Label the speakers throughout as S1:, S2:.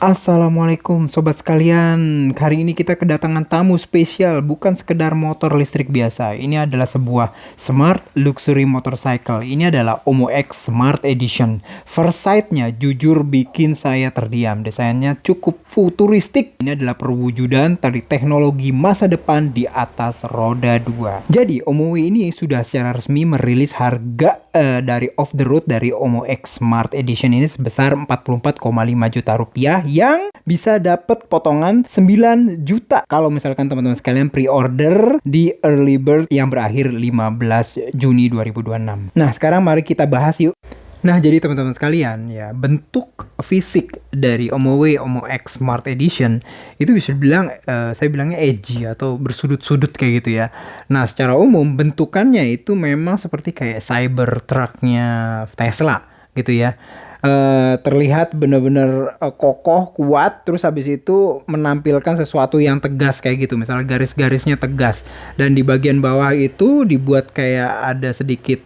S1: Assalamualaikum sobat sekalian. Hari ini kita kedatangan tamu spesial, bukan sekedar motor listrik biasa. Ini adalah sebuah smart luxury motorcycle. Ini adalah Omo X Smart Edition. First sight-nya jujur bikin saya terdiam. Desainnya cukup futuristik. Ini adalah perwujudan dari teknologi masa depan di atas roda 2. Jadi Omo ini sudah secara resmi merilis harga dari off the road dari Omo X Smart Edition ini sebesar 44,5 juta rupiah, yang bisa dapat potongan 9 juta kalau misalkan teman-teman sekalian pre-order di early bird yang berakhir 15 Juni 2026. Nah, sekarang mari kita bahas yuk. Nah, jadi teman-teman sekalian ya, bentuk fisik dari Omo X Smart Edition itu bisa dibilang saya bilangnya edgy atau bersudut-sudut kayak gitu ya. Nah, secara umum bentukannya itu memang seperti kayak Cybertruck-nya Tesla gitu ya. Terlihat benar-benar kokoh, kuat, terus habis itu menampilkan sesuatu yang tegas kayak gitu. Misalnya garis-garisnya tegas, dan di bagian bawah itu dibuat kayak ada sedikit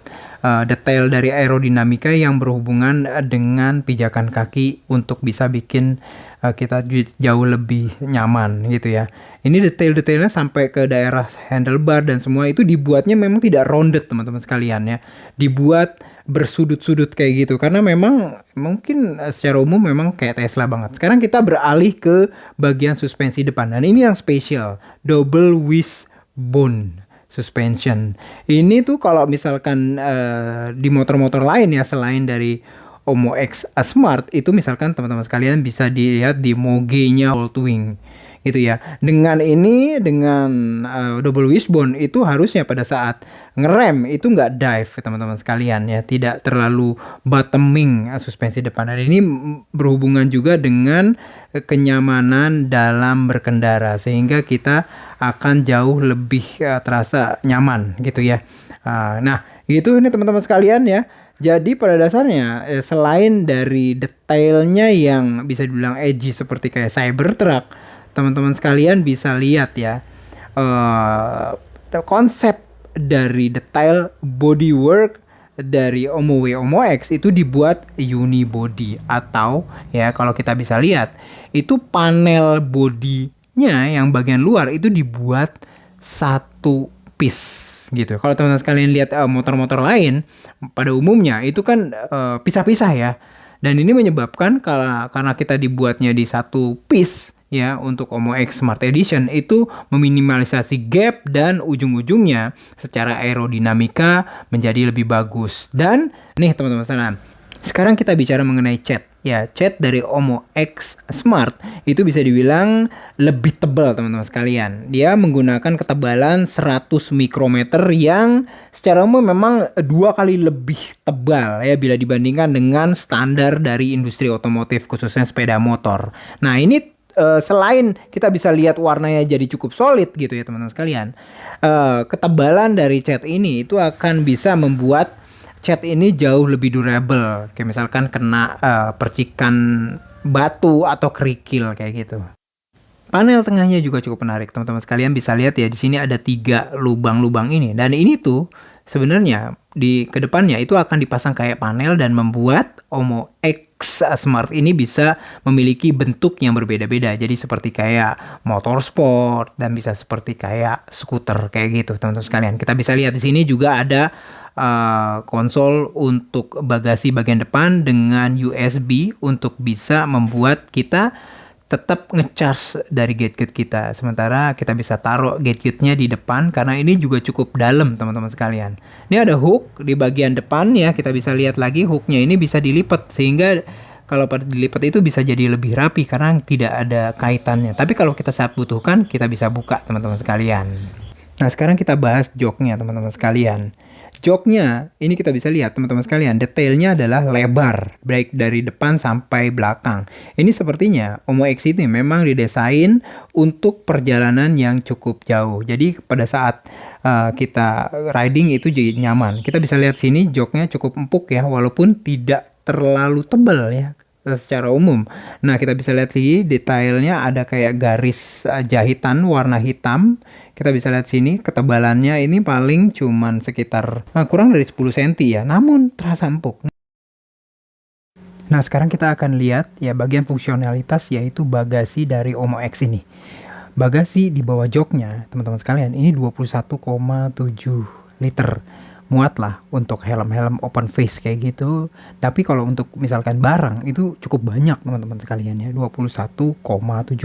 S1: detail dari aerodinamika yang berhubungan dengan pijakan kaki untuk bisa bikin kita jauh lebih nyaman gitu ya. Ini detail-detailnya sampai ke daerah handlebar dan semua itu dibuatnya memang tidak rounded teman-teman sekalian ya. Dibuat bersudut-sudut kayak gitu karena memang mungkin secara umum memang kayak Tesla banget. Sekarang kita beralih ke bagian suspensi depan, dan ini yang spesial, double wishbone suspension. Ini tuh kalau misalkan di motor-motor lain ya, selain dari Omo X Smart itu, misalkan teman-teman sekalian bisa dilihat di Moge-nya Goldwing gitu ya. Dengan ini, dengan double wishbone itu harusnya pada saat ngerem itu nggak dive teman-teman sekalian ya, tidak terlalu bottoming suspensi depan. Dan ini berhubungan juga dengan kenyamanan dalam berkendara, sehingga kita akan jauh lebih terasa nyaman gitu ya. Nah, gitu ini teman-teman sekalian ya. Jadi pada dasarnya selain dari detailnya yang bisa dibilang edgy seperti kayak Cybertruck, teman-teman sekalian bisa lihat ya, konsep dari detail bodywork dari Omo X itu dibuat unibody, atau ya kalau kita bisa lihat itu panel bodinya yang bagian luar itu dibuat satu piece gitu. Kalau teman-teman sekalian lihat motor-motor lain pada umumnya itu kan pisah-pisah ya, dan ini menyebabkan karena kita dibuatnya di satu piece ya, untuk Omo X Smart Edition itu meminimalisasi gap dan ujung-ujungnya secara aerodinamika menjadi lebih bagus. Dan nih teman-teman sekalian, sekarang kita bicara mengenai cat. Ya, cat dari Omo X Smart itu bisa dibilang lebih tebal teman-teman sekalian. Dia menggunakan ketebalan 100 mikrometer yang secara umum memang 2 kali lebih tebal ya bila dibandingkan dengan standar dari industri otomotif khususnya sepeda motor. Nah, ini selain kita bisa lihat warnanya jadi cukup solid gitu ya teman-teman sekalian, ketebalan dari cat ini itu akan bisa membuat cat ini jauh lebih durable. Kayak misalkan kena percikan batu atau kerikil kayak gitu. Panel tengahnya juga cukup menarik teman-teman sekalian, bisa lihat ya di sini ada 3 lubang-lubang ini, dan ini tuh sebenarnya di kedepannya itu akan dipasang kayak panel dan membuat Omo X Smart ini bisa memiliki bentuk yang berbeda-beda. Jadi seperti kayak motorsport dan bisa seperti kayak skuter kayak gitu teman-teman sekalian. Kita bisa lihat di sini juga ada konsol untuk bagasi bagian depan dengan USB untuk bisa membuat kita tetap ngecharge dari gadget kita, sementara kita bisa taruh gadgetnya di depan karena ini juga cukup dalam teman-teman sekalian. Ini ada hook di bagian depan ya, kita bisa lihat lagi hooknya ini bisa dilipat, sehingga kalau pada dilipat itu bisa jadi lebih rapi karena tidak ada kaitannya. Tapi kalau kita saat butuhkan kita bisa buka teman-teman sekalian. Nah, sekarang kita bahas joknya teman-teman sekalian. Joknya ini kita bisa lihat teman-teman sekalian, detailnya adalah lebar, baik dari depan sampai belakang. Ini sepertinya Omo X ini memang didesain untuk perjalanan yang cukup jauh. Jadi pada saat kita riding itu jadi nyaman. Kita bisa lihat sini joknya cukup empuk ya, walaupun tidak terlalu tebal ya secara umum. Nah, kita bisa lihat lagi detailnya ada kayak garis jahitan warna hitam. Kita bisa lihat sini ketebalannya ini paling cuman sekitar kurang dari 10 cm ya, namun terasa empuk. Nah, sekarang kita akan lihat ya bagian fungsionalitas yaitu bagasi dari Omo X ini. Bagasi di bawah joknya, teman-teman sekalian, ini 21,7 liter. Muatlah untuk helm-helm open face kayak gitu. Tapi kalau untuk misalkan barang itu cukup banyak teman-teman sekalian ya, 21,7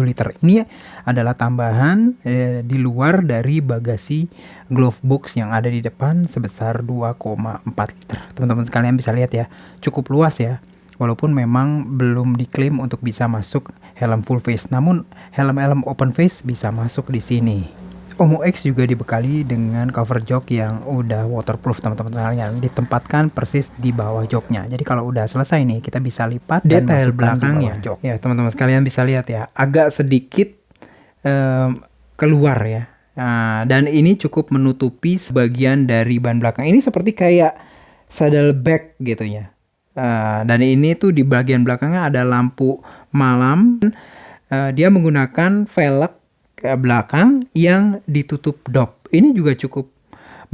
S1: liter. Ini adalah tambahan di luar dari bagasi glove box yang ada di depan sebesar 2,4 liter. Teman-teman sekalian bisa lihat ya, cukup luas ya. Walaupun memang belum diklaim untuk bisa masuk helm full face, namun helm-helm open face bisa masuk di sini. Omo X juga dibekali dengan cover jok yang udah waterproof teman-teman sekalian, ditempatkan persis di bawah joknya. Jadi kalau udah selesai nih, kita bisa lipat detail belakangnya. Jok. Ya teman-teman sekalian bisa lihat ya, agak sedikit keluar ya. Nah, dan ini cukup menutupi sebagian dari ban belakang. Ini seperti kayak saddlebag gitu ya. Dan ini tuh di bagian belakangnya ada lampu malam. Dia menggunakan velg ke belakang yang ditutup dop. Ini juga cukup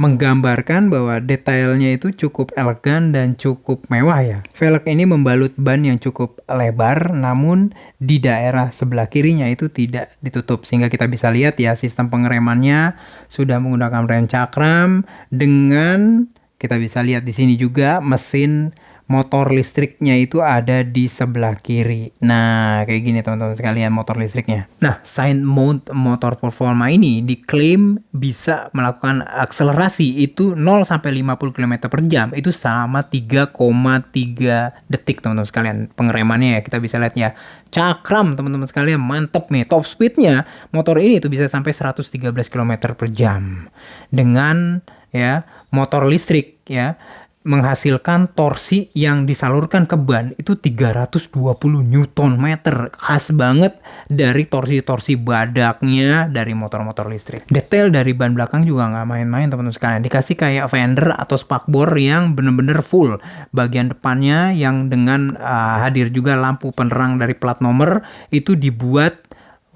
S1: menggambarkan bahwa detailnya itu cukup elegan dan cukup mewah ya. Velg ini membalut ban yang cukup lebar, namun di daerah sebelah kirinya itu tidak ditutup, sehingga kita bisa lihat ya sistem pengeremannya sudah menggunakan rem cakram, dengan kita bisa lihat di sini juga mesin motor listriknya itu ada di sebelah kiri. Nah, kayak gini teman-teman sekalian motor listriknya. Nah, side mount motor performa ini diklaim bisa melakukan akselerasi itu 0 sampai 50 km per jam itu selama 3,3 detik teman-teman sekalian. Pengeremannya ya kita bisa lihat ya. Cakram teman-teman sekalian, mantep nih. Top speednya motor ini itu bisa sampai 113 km per jam. Dengan ya motor listrik ya menghasilkan torsi yang disalurkan ke ban itu 320 Nm. Khas banget dari torsi-torsi badaknya dari motor-motor listrik. Detail dari ban belakang juga nggak main-main teman-teman sekalian. Dikasih kayak fender atau spakbor yang bener-bener full. Bagian depannya yang dengan hadir juga lampu penerang dari plat nomor itu dibuat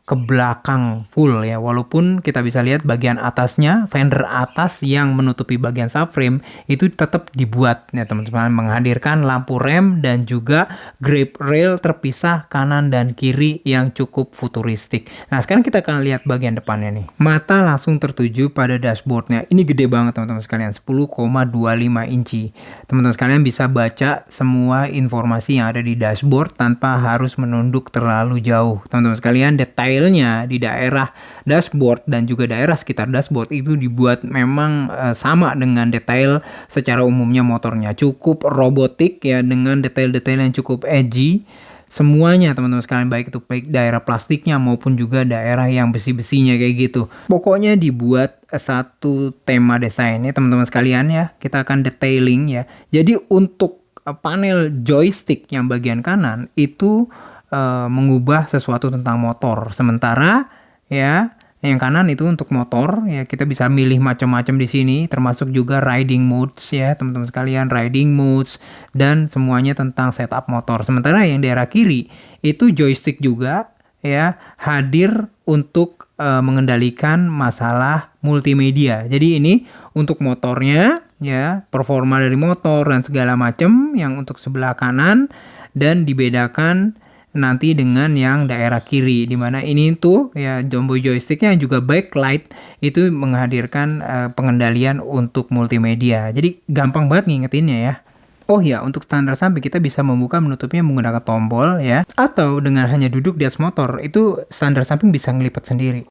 S1: ke belakang full ya, walaupun kita bisa lihat bagian atasnya, fender atas yang menutupi bagian subframe itu tetap dibuat ya teman-teman, menghadirkan lampu rem dan juga grip rail terpisah kanan dan kiri yang cukup futuristik. Nah, sekarang kita akan lihat bagian depannya nih. Mata langsung tertuju pada dashboardnya. Ini gede banget teman-teman sekalian, 10,25 inci. Teman-teman sekalian bisa baca semua informasi yang ada di dashboard tanpa harus menunduk terlalu jauh. Teman-teman sekalian, detailnya di daerah dashboard dan juga daerah sekitar dashboard itu dibuat memang sama dengan detail secara umumnya motornya. Cukup robotik ya, dengan detail-detail yang cukup edgy. Semuanya teman-teman sekalian, baik itu daerah plastiknya maupun juga daerah yang besi-besinya kayak gitu. Pokoknya dibuat satu tema desainnya teman-teman sekalian ya. Kita akan detailing ya. Jadi untuk panel joystick yang bagian kanan itu mengubah sesuatu tentang motor. Sementara ya yang kanan itu untuk motor ya, kita bisa milih macam-macam di sini, termasuk juga riding modes ya teman-teman sekalian, riding modes dan semuanya tentang setup motor. Sementara yang daerah kiri itu joystick juga ya, hadir untuk mengendalikan masalah multimedia. Jadi ini untuk motornya ya, performa dari motor dan segala macam yang untuk sebelah kanan, dan dibedakan nanti dengan yang daerah kiri, dimana ini tuh ya jumbo joysticknya juga backlight itu menghadirkan pengendalian untuk multimedia. Jadi gampang banget ngingetinnya ya. Oh ya, untuk standar samping kita bisa membuka menutupnya menggunakan tombol ya, atau dengan hanya duduk di atas motor itu standar samping bisa ngelipat sendiri.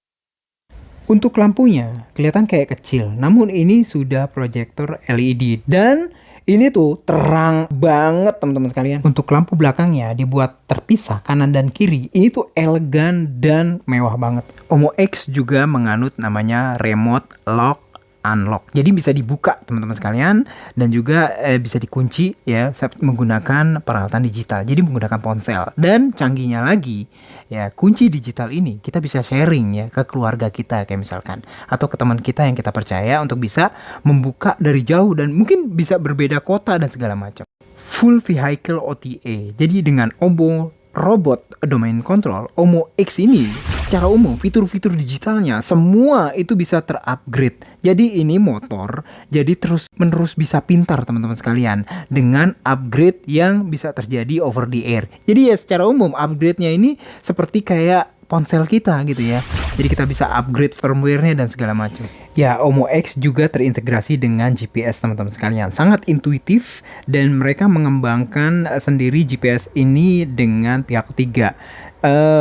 S1: Untuk lampunya kelihatan kayak kecil, namun ini sudah proyektor LED dan ini tuh terang banget teman-teman sekalian. Untuk lampu belakangnya dibuat terpisah kanan dan kiri. Ini tuh elegan dan mewah banget. Omo X juga menganut namanya remote lock unlock. Jadi bisa dibuka teman-teman sekalian, dan juga bisa dikunci ya menggunakan peralatan digital. Jadi menggunakan ponsel. Dan canggihnya lagi ya, kunci digital ini kita bisa sharing ya ke keluarga kita kayak misalkan, atau ke teman kita yang kita percaya untuk bisa membuka dari jauh dan mungkin bisa berbeda kota dan segala macam. Full vehicle OTA. Jadi dengan Omo Robot Domain Control, Omo X ini secara umum fitur-fitur digitalnya semua itu bisa terupgrade. Jadi ini motor jadi terus menerus bisa pintar teman-teman sekalian dengan upgrade yang bisa terjadi over the air. Jadi ya secara umum upgrade-nya ini seperti kayak ponsel kita gitu ya. Jadi kita bisa upgrade firmware-nya dan segala macam. Ya, Omo X juga terintegrasi dengan GPS teman-teman sekalian. Sangat intuitif dan mereka mengembangkan sendiri GPS ini dengan pihak ketiga.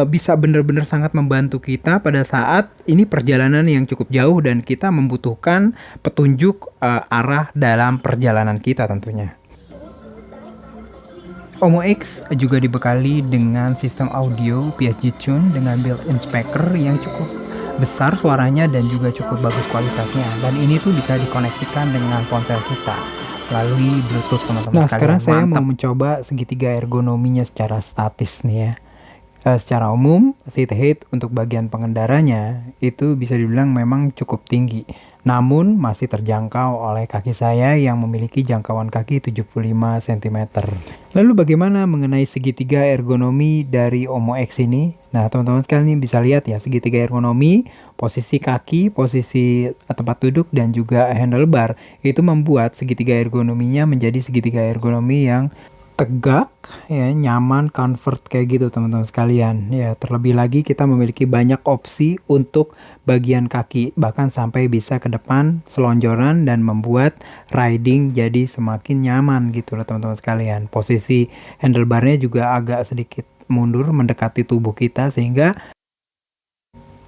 S1: Bisa benar-benar sangat membantu kita pada saat ini perjalanan yang cukup jauh dan kita membutuhkan petunjuk arah dalam perjalanan kita tentunya. Omo X juga dibekali dengan sistem audio PSG Tune dengan built-in speaker yang cukup besar suaranya dan juga cukup bagus kualitasnya, dan ini tuh bisa dikoneksikan dengan ponsel kita melalui Bluetooth teman-teman. Nah sekarang saya mau mencoba segitiga ergonominya secara statis nih ya. Secara umum seat height untuk bagian pengendaranya itu bisa dibilang memang cukup tinggi, namun masih terjangkau oleh kaki saya yang memiliki jangkauan kaki 75 cm. Lalu bagaimana mengenai segitiga ergonomi dari Omo X ini? Nah teman-teman sekalian bisa lihat ya, segitiga ergonomi, posisi kaki, posisi tempat duduk dan juga handlebar itu membuat segitiga ergonominya menjadi segitiga ergonomi yang tegak ya, nyaman, comfort kayak gitu teman-teman sekalian ya. Terlebih lagi kita memiliki banyak opsi untuk bagian kaki, bahkan sampai bisa ke depan selonjoran dan membuat riding jadi semakin nyaman gitu loh teman-teman sekalian. Posisi handlebarnya juga agak sedikit mundur mendekati tubuh kita sehingga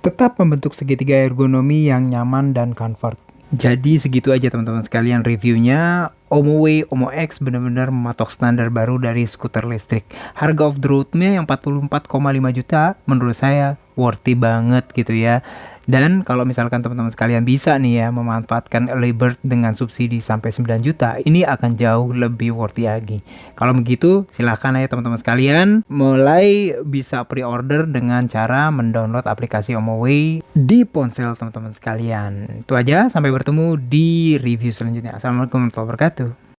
S1: tetap membentuk segitiga ergonomi yang nyaman dan comfort. Jadi segitu aja teman-teman sekalian reviewnya. Omoway Omo X benar-benar mematok standar baru dari skuter listrik. Harga off the road-nya yang 44,5 juta menurut saya worthy banget gitu ya. Dan kalau misalkan teman-teman sekalian bisa nih ya memanfaatkan early bird dengan subsidi sampai 9 juta, ini akan jauh lebih worthy lagi. Kalau begitu silahkan aja teman-teman sekalian mulai bisa pre-order dengan cara mendownload aplikasi Omoway di ponsel teman-teman sekalian. Itu aja, sampai bertemu di review selanjutnya. Assalamualaikum warahmatullahi wabarakatuh.